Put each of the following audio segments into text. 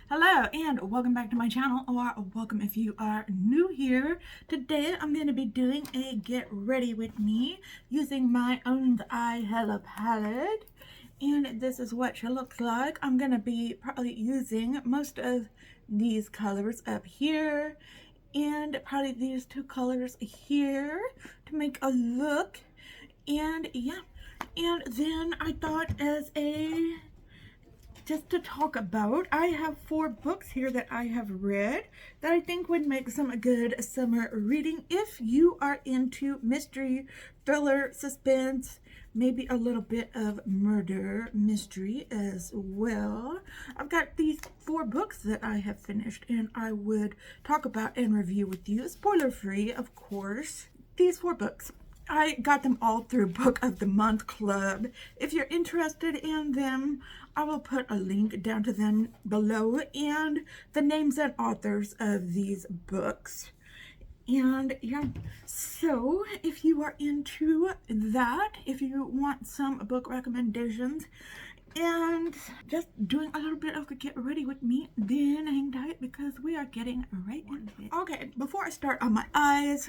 Hello and welcome back to my channel, or welcome if you are new here. Today I'm going to be doing a get ready with me using my own eye Hella palette, and this is what she looks like. I'm going to be probably using most of these colors up here and probably these two colors here to make a look. And yeah, and then I thought just to talk about, I have 4 books here that I have read that I think would make some good summer reading if you are into mystery, thriller, suspense, maybe a little bit of murder mystery as well. I've got these 4 books that I have finished and I would talk about and review with you, spoiler free of course. These 4 books, I got them all through Book of the Month Club. If you're interested in them, I will put a link down to them below and the names and authors of these books. And yeah, so if you are into that, if you want some book recommendations and just doing a little bit of the get ready with me, then hang tight because we are getting right into it. Okay, before I start on my eyes,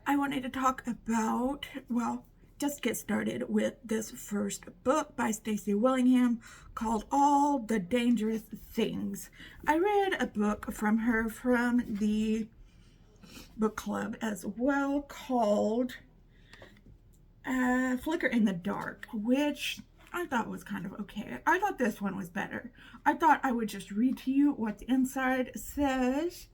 I wanted to talk about, well, just get started with this first book by Stacey Willingham called All the Dangerous Things. I read a book from her from the book club as well called Flicker in the Dark, which I thought was kind of okay. I thought this one was better. I thought I would just read to you what the inside says.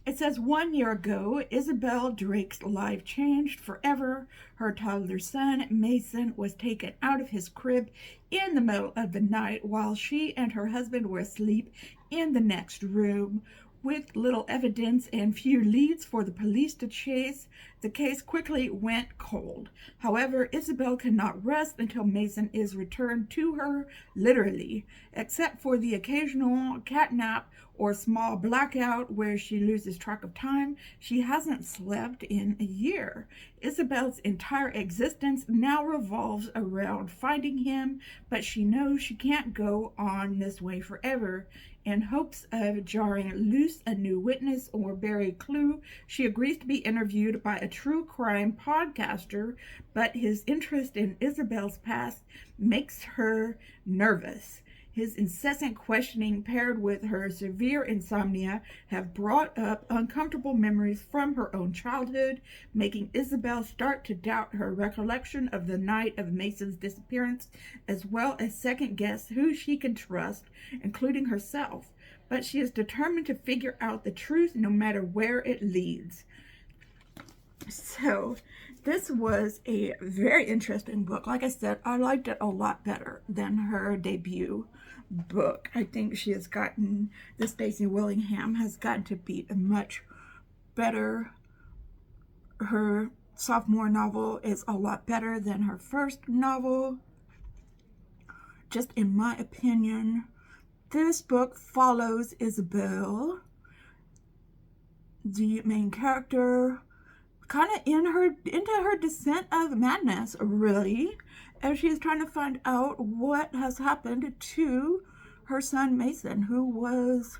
It says, 1 year ago, Isabel Drake's life changed forever. Her toddler son, Mason, was taken out of his crib in the middle of the night while she and her husband were asleep in the next room. With little evidence and few leads for the police to chase, the case quickly went cold. However, Isabel cannot rest until Mason is returned to her, literally, except for the occasional catnap or small blackout where she loses track of time. She hasn't slept in a year. Isabel's entire existence now revolves around finding him, but she knows she can't go on this way forever. In hopes of jarring loose a new witness or bury a clue, she agrees to be interviewed by a true crime podcaster, but his interest in Isabel's past makes her nervous. His incessant questioning paired with her severe insomnia have brought up uncomfortable memories from her own childhood, making Isabel start to doubt her recollection of the night of Mason's disappearance, as well as second guess who she can trust, including herself. But she is determined to figure out the truth no matter where it leads. So this was a very interesting book. Like I said, I liked it a lot better than her debut book. I think she has gotten, the Stacey Willingham has gotten to be a much better. Her sophomore novel is a lot better than her first novel, just in my opinion. This book follows Isabel, the main character, kind of into her descent of madness, really, as she is trying to find out what has happened to her son Mason, who was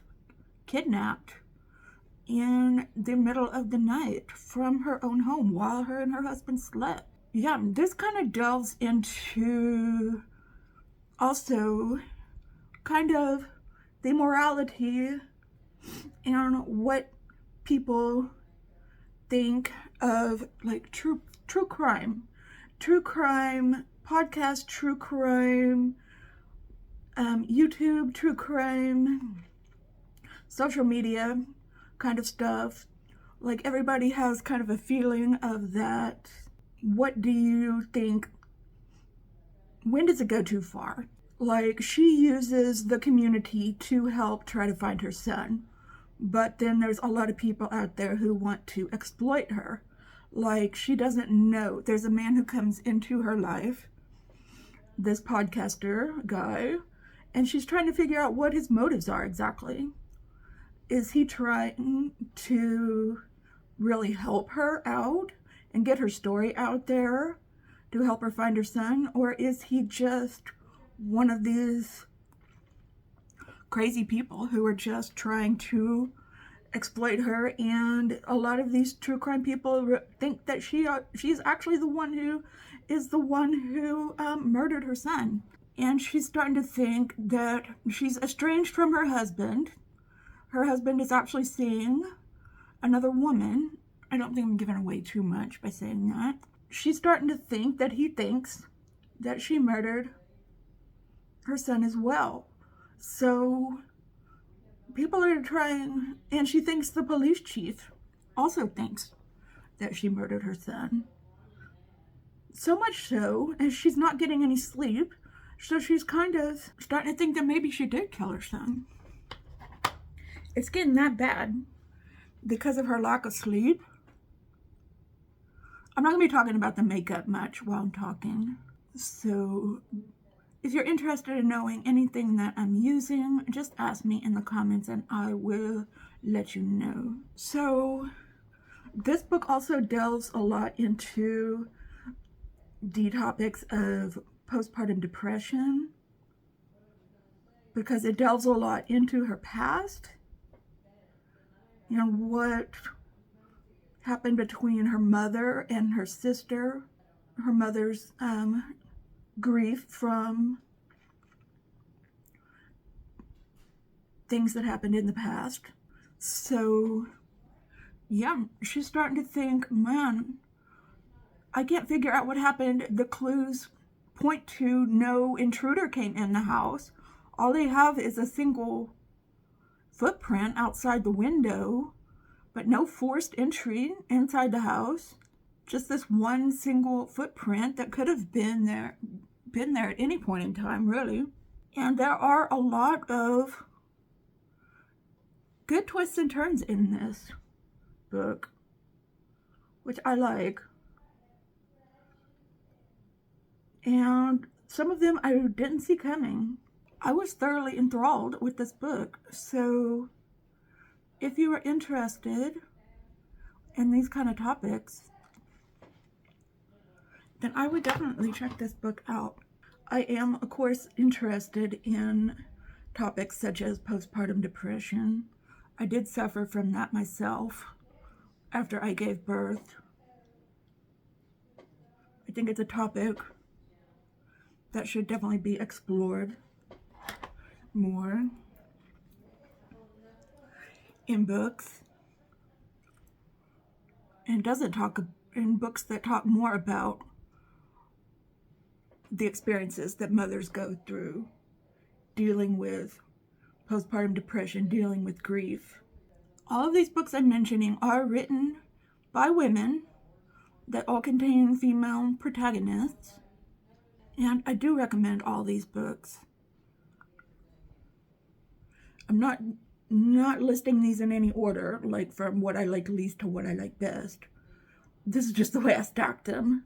kidnapped in the middle of the night from her own home while her and her husband slept. Yeah, this kind of delves into also kind of the morality and what people think of, like, true crime podcast, true crime YouTube, true crime social media kind of stuff. Like, everybody has kind of a feeling of that. What do you think? When does it go too far? Like, she uses the community to help try to find her son, but then there's a lot of people out there who want to exploit her. Like, she doesn't know. There's a man who comes into her life, this podcaster guy, and she's trying to figure out what his motives are exactly. Is he trying to really help her out and get her story out there to help her find her son? Or is he just one of these crazy people who are just trying to exploit her, and a lot of these true crime people think that she's actually the one who murdered her son. And she's starting to think that she's estranged from her husband. Her husband is actually seeing another woman. I don't think I'm giving away too much by saying that. She's starting to think that he thinks that she murdered her son as well. So people are trying, and she thinks the police chief also thinks that she murdered her son. So much so, as she's not getting any sleep, so she's kind of starting to think that maybe she did kill her son. It's getting that bad because of her lack of sleep. I'm not going to be talking about the makeup much while I'm talking. So if you're interested in knowing anything that I'm using, just ask me in the comments and I will let you know. So this book also delves a lot into the topics of postpartum depression, because it delves a lot into her past, you know, what happened between her mother and her sister, her mother's grief from things that happened in the past. So yeah, she's starting to think, man, I can't figure out what happened. The clues point to no intruder came in the house. All they have is a single footprint outside the window, but no forced entry inside the house. Just this one single footprint that could have been there at any point in time, really. And there are a lot of good twists and turns in this book, which I like. And some of them I didn't see coming. I was thoroughly enthralled with this book. So if you are interested in these kind of topics, then I would definitely check this book out. I am, of course, interested in topics such as postpartum depression. I did suffer from that myself after I gave birth. I think it's a topic that should definitely be explored more in books, and doesn't talk in books that talk more about the experiences that mothers go through dealing with postpartum depression, dealing with grief. All of these books I'm mentioning are written by women that all contain female protagonists, and I do recommend all these books. I'm not listing these in any order, like from what I like least to what I like best. This is just the way I stacked them.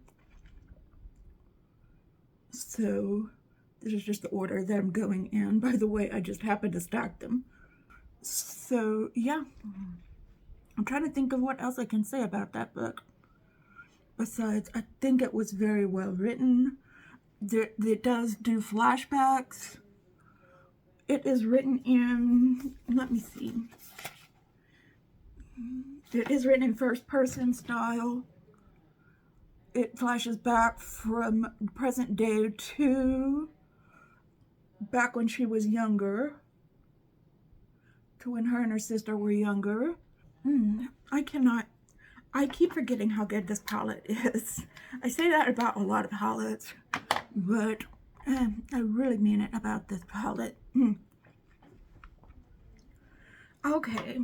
So this is just the order that I'm going in. By the way, I just happened to stack them. So yeah, I'm trying to think of what else I can say about that book. Besides, I think it was very well written. It does do flashbacks. It is written in, let me see. It is written in first person style. It flashes back from present day to back when she was younger, to when her and her sister were younger. I keep forgetting how good this palette is. I say that about a lot of palettes, but I really mean it about this palette. Okay,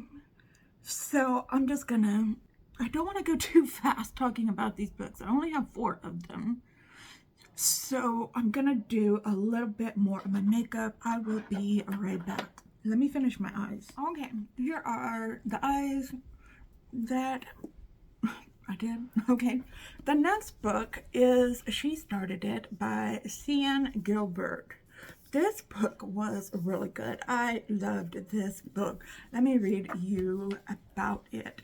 so I'm just gonna, I don't want to go too fast talking about these books. I only have 4 of them. So I'm gonna do a little bit more of my makeup. I will be right back. Let me finish my eyes. Okay, here are the eyes that I did. Okay, the next book is She Started It by Sian Glibert. This book was really good. I loved this book. Let me read you about it.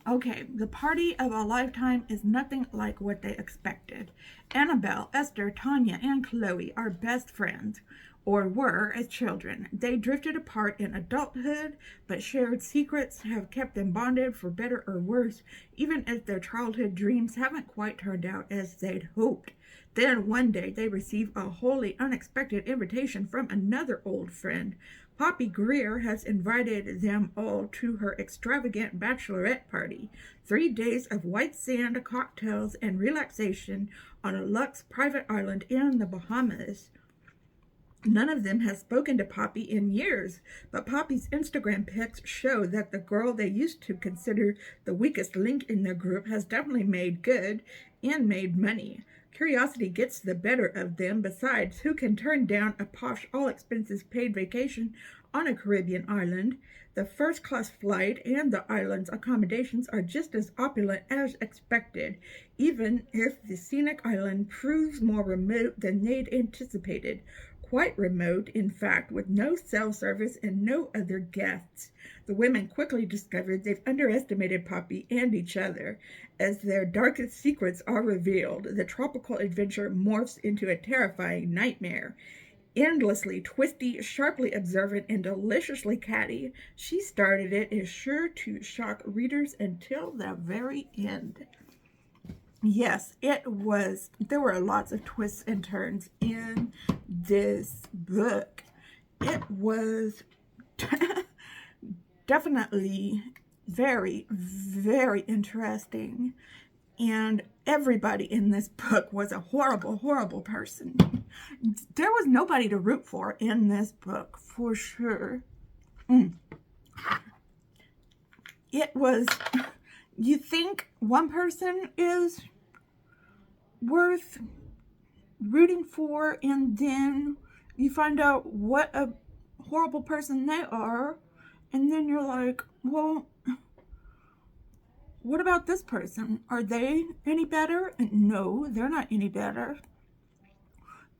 Okay, the party of a lifetime is nothing like what they expected. Annabelle, Esther, Tanya, and Chloe are best friends. or were as children. They drifted apart in adulthood, but shared secrets have kept them bonded for better or worse, even as their childhood dreams haven't quite turned out as they'd hoped. Then one day they receive a wholly unexpected invitation from another old friend. Poppy Greer has invited them all to her extravagant bachelorette party. 3 days of white sand, cocktails, and relaxation on a luxe private island in the Bahamas. None of them has spoken to Poppy in years, but Poppy's Instagram pics show that the girl they used to consider the weakest link in their group has definitely made good and made money. Curiosity gets the better of them. Besides, who can turn down a posh, all-expenses-paid vacation on a Caribbean island? The first-class flight and the island's accommodations are just as opulent as expected, even if the scenic island proves more remote than they'd anticipated. Quite remote, in fact, with no cell service and no other guests. The women quickly discovered they've underestimated Poppy and each other. As their darkest secrets are revealed, the tropical adventure morphs into a terrifying nightmare. Endlessly twisty, sharply observant, and deliciously catty, She Started It is sure to shock readers until the very end. Yes, there were lots of twists and turns in this book. It was definitely very, very interesting. And everybody in this book was a horrible, horrible person. There was nobody to root for in this book, for sure. It was, you think one person is worth rooting for, and then you find out what a horrible person they are, and then you're like, well, what about this person? Are they any better? No, they're not any better.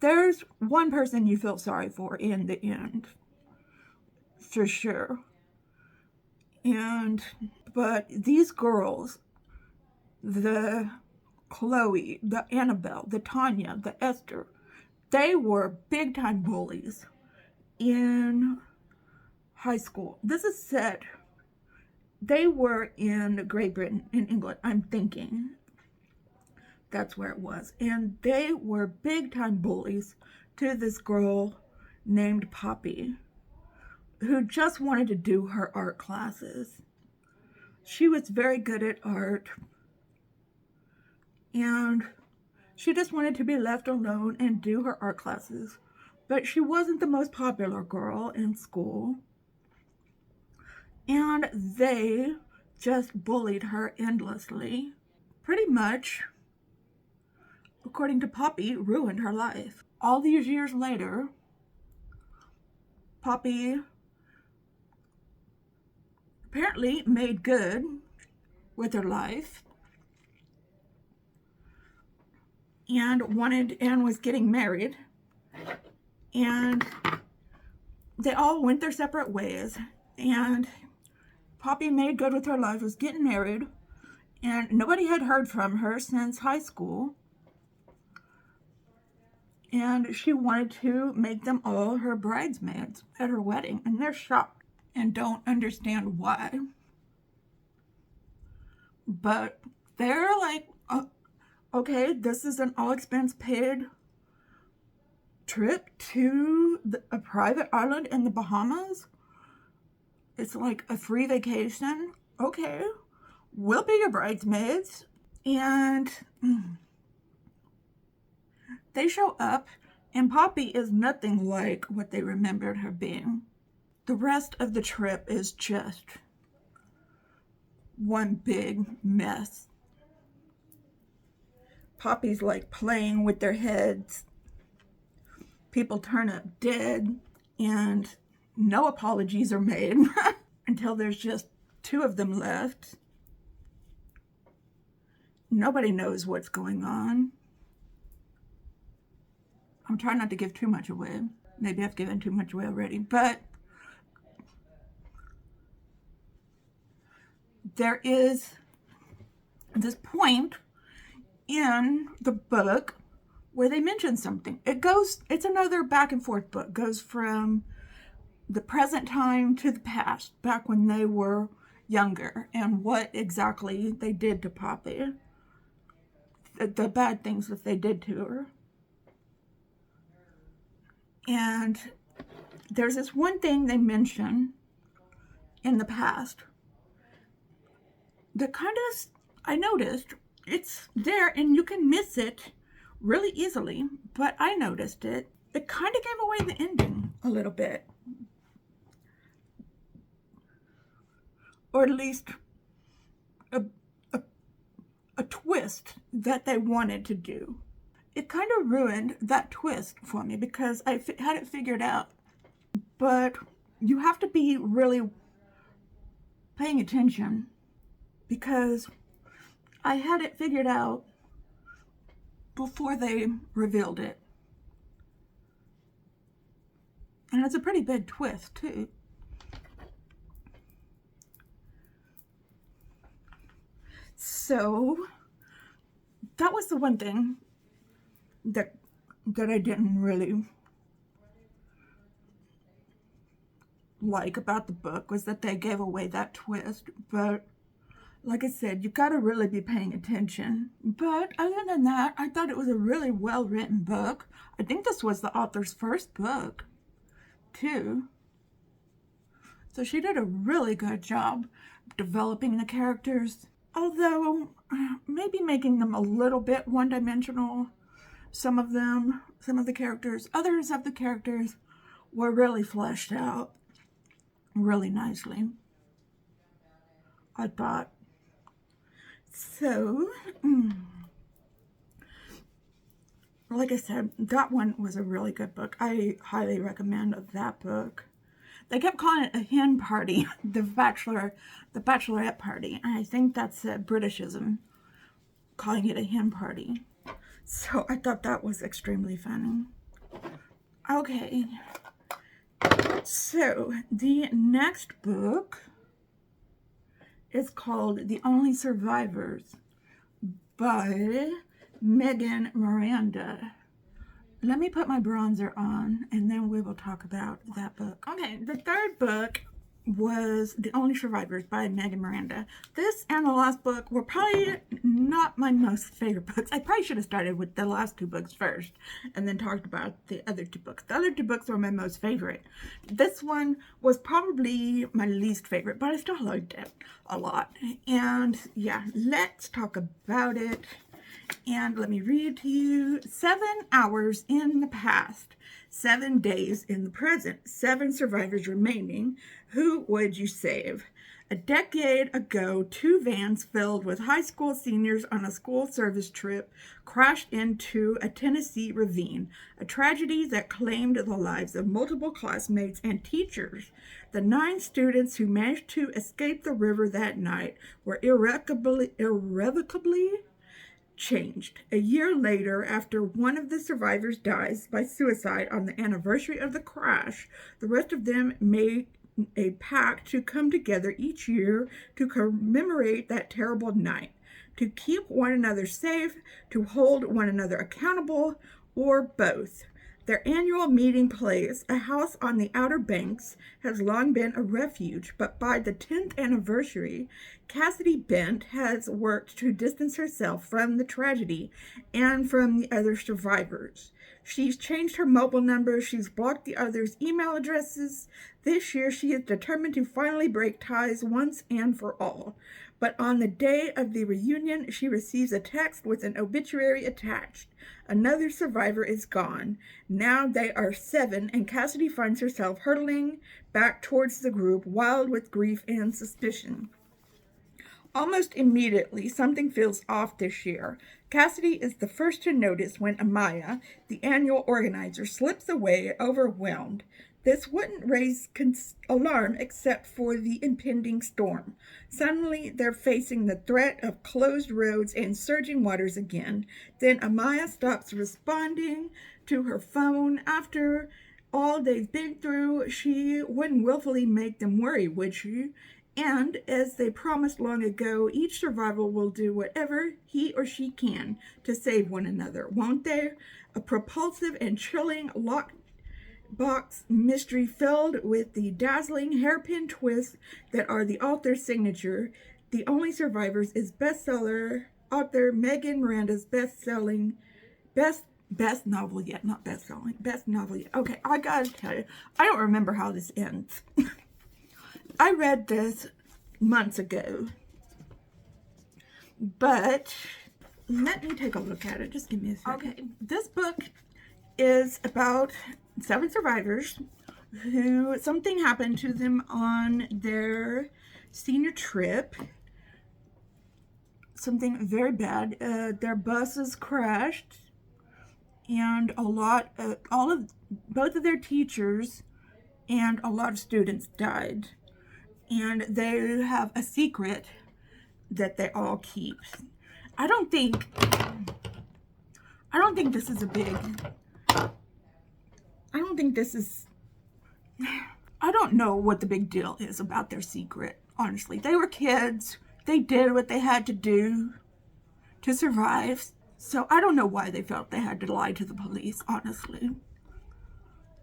There's one person you feel sorry for in the end, for sure. But these girls, the Chloe, the Annabelle, the Tanya, the Esther, they were big time bullies in high school. This is said, they were in Great Britain, in England, I'm thinking. That's where it was. And they were big time bullies to this girl named Poppy, who just wanted to do her art classes. She was very good at art, and she just wanted to be left alone and do her art classes. But she wasn't the most popular girl in school, and they just bullied her endlessly. Pretty much, according to Poppy, ruined her life. All these years later, Poppy apparently made good with her life and was getting married, and they all went their separate ways, and Poppy made good with her life, was getting married, and nobody had heard from her since high school, and she wanted to make them all her bridesmaids at her wedding, and they're shocked and don't understand why. But they're like, okay, this is an all-expense paid trip to a private island in the Bahamas. It's like a free vacation. Okay, we'll be your bridesmaids. And they show up, and Poppy is nothing like what they remembered her being. The rest of the trip is just one big mess. Poppy's like playing with their heads. People turn up dead, and no apologies are made until there's just 2 of them left. Nobody knows what's going on. I'm trying not to give too much away. Maybe I've given too much away already, but there is this point in the book where they mention something. It's another back and forth book. Goes from the present time to the past, back when they were younger, and what exactly they did to Poppy. The bad things that they did to her. And there's this one thing they mention in the past that kind of, I noticed, it's there and you can miss it really easily, but I noticed it. It kind of gave away the ending a little bit. Or at least a twist that they wanted to do. It kind of ruined that twist for me because I had it figured out. But you have to be really paying attention because I had it figured out before they revealed it. And it's a pretty big twist too. So that was the one thing that I didn't really like about the book, was that they gave away that twist. But like I said, you got to really be paying attention. But other than that, I thought it was a really well written book. I think this was the author's first book too. So she did a really good job developing the characters. Although, maybe making them a little bit one-dimensional, some of the characters. Others of the characters were really fleshed out really nicely, I thought. So, like I said, that one was a really good book. I highly recommend that book. They kept calling it a hen party, the bachelorette party. And I think that's a Britishism, calling it a hen party. So I thought that was extremely funny. Okay. So the next book is called The Only Survivors by Miranda. Let me put my bronzer on and then we will talk about that book. Okay, the third book was The Only Survivors by Miranda. This and the last book were probably not my most favorite books. I probably should have started with the last two books first and then talked about the other two books. The other two books were my most favorite. This one was probably my least favorite, but I still liked it a lot. And yeah, let's talk about it. And let me read to you. 7 hours in the past, 7 days in the present, 7 survivors remaining. Who would you save? A decade ago, 2 vans filled with high school seniors on a school service trip crashed into a Tennessee ravine, a tragedy that claimed the lives of multiple classmates and teachers. The 9 students who managed to escape the river that night were irrevocably changed. A year later, after one of the survivors dies by suicide on the anniversary of the crash, the rest of them made a pact to come together each year to commemorate that terrible night, to keep one another safe, to hold one another accountable, or both. Their annual meeting place, a house on the Outer Banks, has long been a refuge, but by the 10th anniversary, Cassidy Bent has worked to distance herself from the tragedy and from the other survivors. She's changed her mobile number, she's blocked the others' email addresses. This year, she is determined to finally break ties once and for all. But on the day of the reunion, she receives a text with an obituary attached. Another survivor is gone. Now they are 7, and Cassidy finds herself hurtling back towards the group, wild with grief and suspicion. Almost immediately, something feels off this year. Cassidy is the first to notice when Amaya, the annual organizer, slips away, overwhelmed. This wouldn't raise alarm except for the impending storm. Suddenly, they're facing the threat of closed roads and surging waters again. Then Amaya stops responding to her phone. After all they've been through, she wouldn't willfully make them worry, would she? And as they promised long ago, each survivor will do whatever he or she can to save one another, won't they? A propulsive and chilling lockbox mystery filled with the dazzling hairpin twists that are the author's signature. The Only Survivors is bestseller author Megan Miranda's best novel yet, not best-selling, best novel yet. Okay, I gotta tell you, I don't remember how this ends. I read this months ago, but let me take a look at it. Just give me a second. Okay, this book is about 7 survivors who something happened to them on their senior trip. Something very bad. Their buses crashed, and both of their teachers and a lot of students died. And they have a secret that they all keep. I don't think this is I don't know what the big deal is about their secret, honestly. They were kids. They did what they had to do to survive. So I don't know why they felt they had to lie to the police, honestly.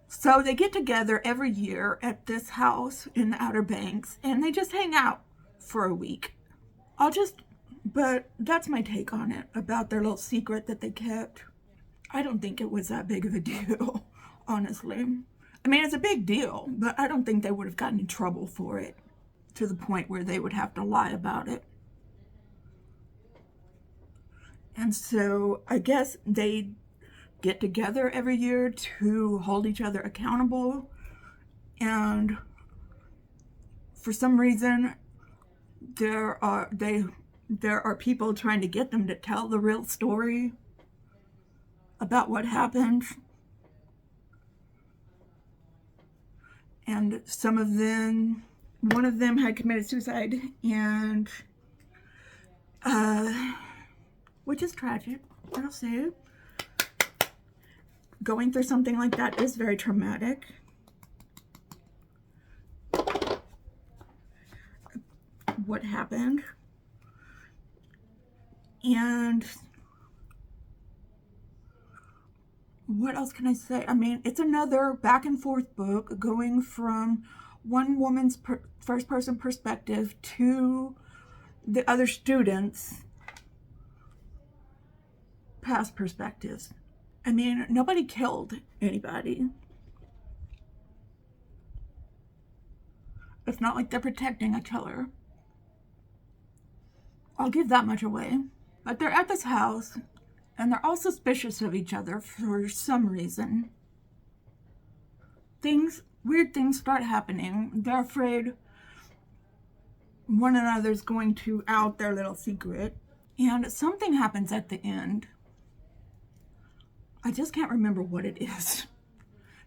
So they get together every year at this house in the Outer Banks, and they just hang out for a week. But that's my take on it, about their little secret that they kept. I don't think it was that big of a deal, honestly. I mean, it's a big deal, but I don't think they would have gotten in trouble for it to the point where they would have to lie about it. And so I guess they get together every year to hold each other accountable, and for some reason there are people trying to get them to tell the real story about what happened. And one of them had committed suicide, and which is tragic, I'll say. Going through something like that is very traumatic. What happened. And what else can I say? I mean, it's another back and forth book going from one woman's first person perspective to the other students' past perspectives. I mean, nobody killed anybody. It's not like they're protecting a killer. I'll give that much away. But they're at this house, and they're all suspicious of each other for some reason. Weird things start happening. They're afraid one another's going to out their little secret. And something happens at the end. I just can't remember what it is.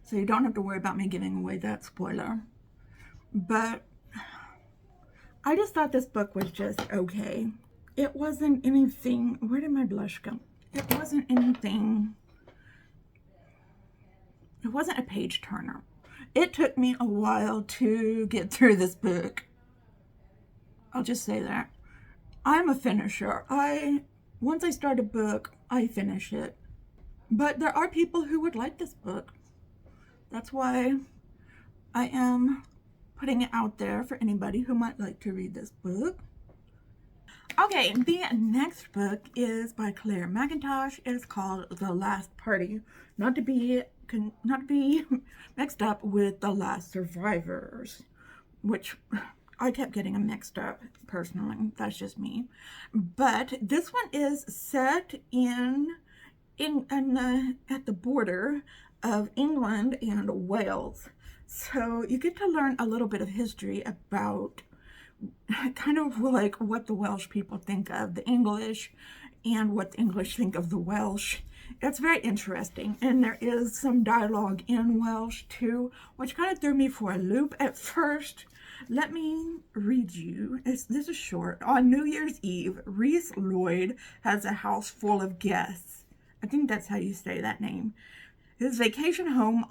So you don't have to worry about me giving away that spoiler. But I just thought this book was just okay. It wasn't anything... Where did my blush go? It wasn't anything... It wasn't a page turner. It took me a while to get through this book. I'll just say that. I'm a finisher. Once I start a book, I finish it. But there are people who would like this book. That's why I am putting it out there for anybody who might like to read this book. Okay, the next book is by Clare. MacKintosh. It's called The Last Party. Not to be mixed up with The Last Survivors, which I kept getting them mixed up personally. That's just me. But this one is set at the border of England and Wales. So you get to learn a little bit of history about kind of like what the Welsh people think of the English and what the English think of the Welsh. It's very interesting, and there is some dialogue in Welsh too, which kind of threw me for a loop at first. Let me read you. This is short. On New Year's Eve, Rhys Lloyd has a house full of guests. I think that's how you say that name. His vacation homes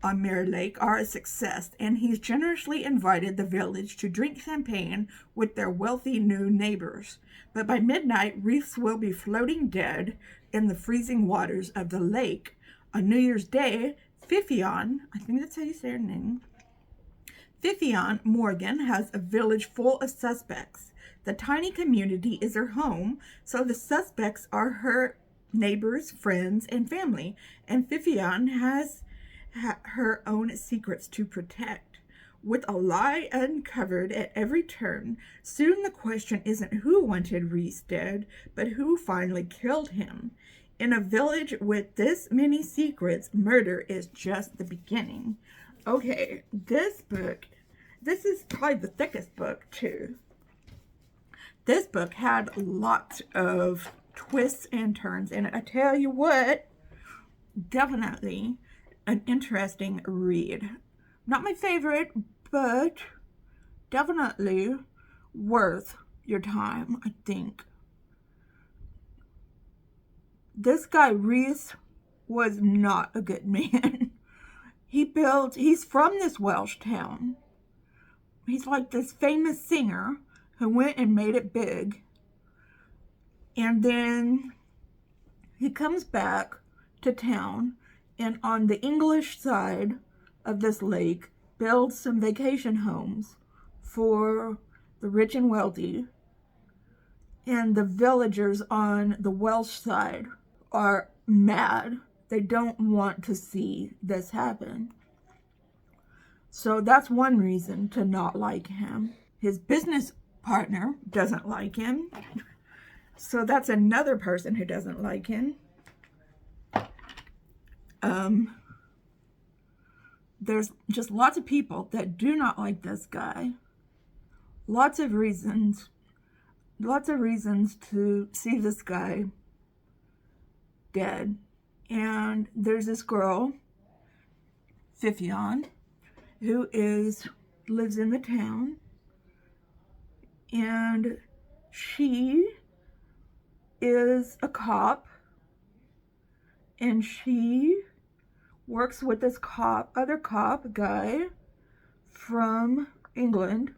on Mirror Lake are a success, and he's generously invited the village to drink champagne with their wealthy new neighbors. But by midnight, wreaths will be floating dead in the freezing waters of the lake. On New Year's Day, Fifion, I think that's how you say her name, Fifion Morgan has a village full of suspects. The tiny community is her home, so the suspects are her neighbors, friends, and family, and Fifion has her own secrets to protect. With a lie uncovered at every turn, soon the question isn't who wanted Reese dead, but who finally killed him. In a village with this many secrets, murder is just the beginning. Okay, this is probably the thickest book too. This book had lots of twists and turns in it. I tell you what, definitely an interesting read. Not my favorite, but definitely worth your time, I think. This guy, Reese, was not a good man. He's from this Welsh town. He's like this famous singer who went and made it big. And then he comes back to town, and on the English side of this lake builds some vacation homes for the rich and wealthy. And the villagers on the Welsh side are mad. They don't want to see this happen. So that's one reason to not like him. His business partner doesn't like him. So that's another person who doesn't like him. There's just lots of people that do not like this guy. Lots of reasons to see this guy dead. And there's this girl, Fifion, who lives in the town, and she is a cop, and she works with this other cop guy from England.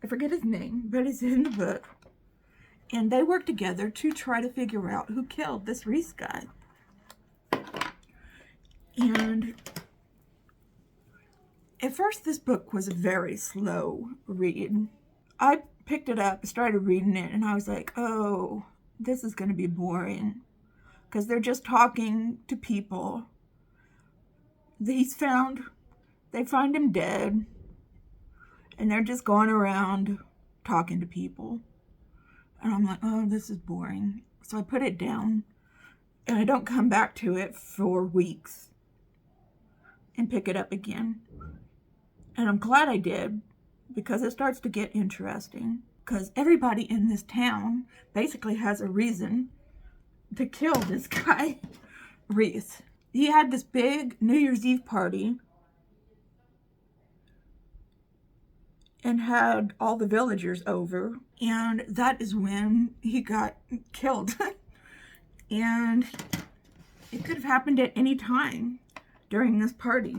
I forget his name, but it's in the book. And they work together to try to figure out who killed this Reese guy. And at first, this book was a very slow read. I picked it up, started reading it, and I was like, oh, this is going to be boring. Because they're just talking to people. They find him dead, and they're just going around talking to people. And I'm like, oh, this is boring. So I put it down, and I don't come back to it for weeks and pick it up again. And I'm glad I did, because it starts to get interesting. Because everybody in this town basically has a reason to kill this guy, Reese. He had this big New Year's Eve party and had all the villagers over. And that is when he got killed. And it could have happened at any time during this party.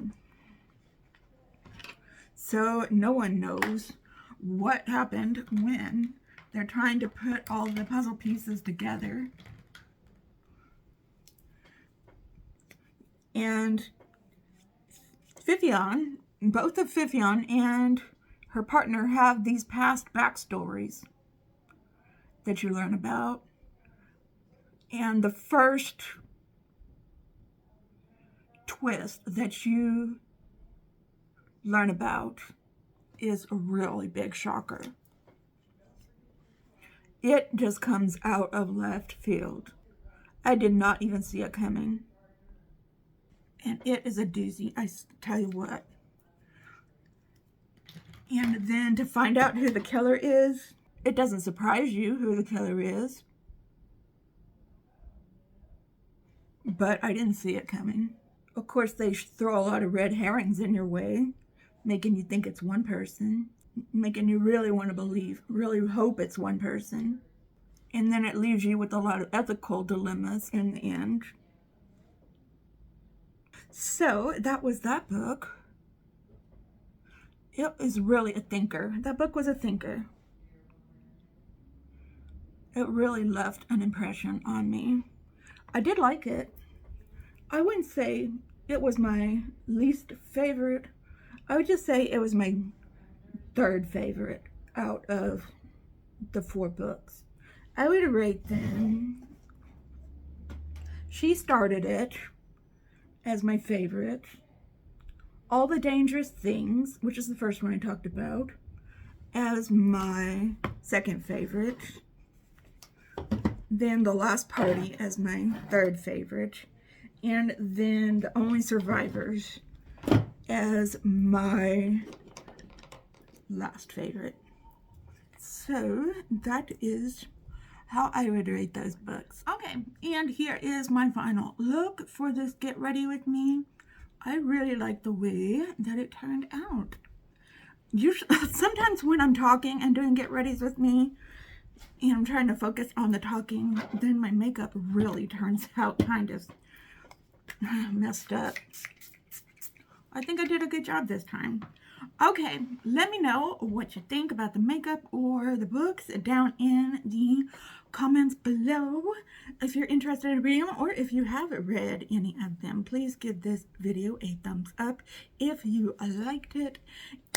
So no one knows what happened when they're trying to put all the puzzle pieces together. And Fifion, both of Fifion and her partner have these past backstories that you learn about. And the first twist that you learn about is a really big shocker. It just comes out of left field. I did not even see it coming. And it is a doozy, I tell you what. And then to find out who the killer is, it doesn't surprise you who the killer is. But I didn't see it coming. Of course, they throw a lot of red herrings in your way, making you think it's one person, making you really want to believe, really hope it's one person. And then it leaves you with a lot of ethical dilemmas in the end. So that was that book. It is really a thinker. That book was a thinker. It really left an impression on me. I did like it. I wouldn't say it was my least favorite. I would just say it was my third favorite out of the 4 books. I would rate them. She Started It as my favorite. All the Dangerous Things, which is the first one I talked about, as my second favorite. Then The Last Party as my third favorite. And then The Only Survivors as my last favorite. So that is how I would rate those books. Okay, and here is my final look for this Get Ready With Me. I really like the way that it turned out. Sometimes when I'm talking and doing Get Readies with me, and I'm trying to focus on the talking, then my makeup really turns out kind of messed up. I think I did a good job this time. Okay, let me know what you think about the makeup or the books down in the comments below. If you're interested in reading them, or if you haven't read any of them, please give this video a thumbs up if you liked it,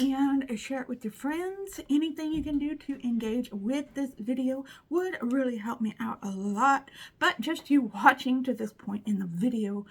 and share it with your friends. Anything you can do to engage with this video would really help me out a lot, but just you watching to this point in the video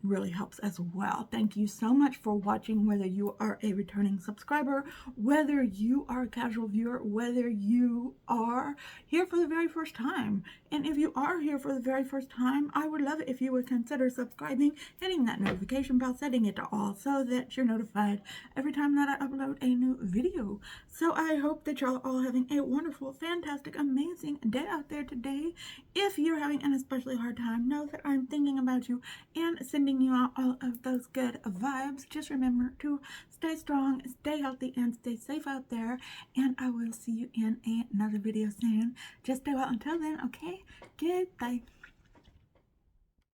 really helps as well. Thank you so much for watching, whether you are a returning subscriber, whether you are a casual viewer, whether you are here for the very first time. And if you are here for the very first time, I would love it if you would consider subscribing, hitting that notification bell, setting it to all, so that you're notified every time that I upload a new video. So I hope that y'all all having a wonderful, fantastic, amazing day out there today. If you're having an especially hard time, know that I'm thinking about you and sending you out all of those good vibes. Just remember to stay strong, stay healthy, and stay safe out there. And I will see you in another video soon. Just stay well until then, okay? Goodbye.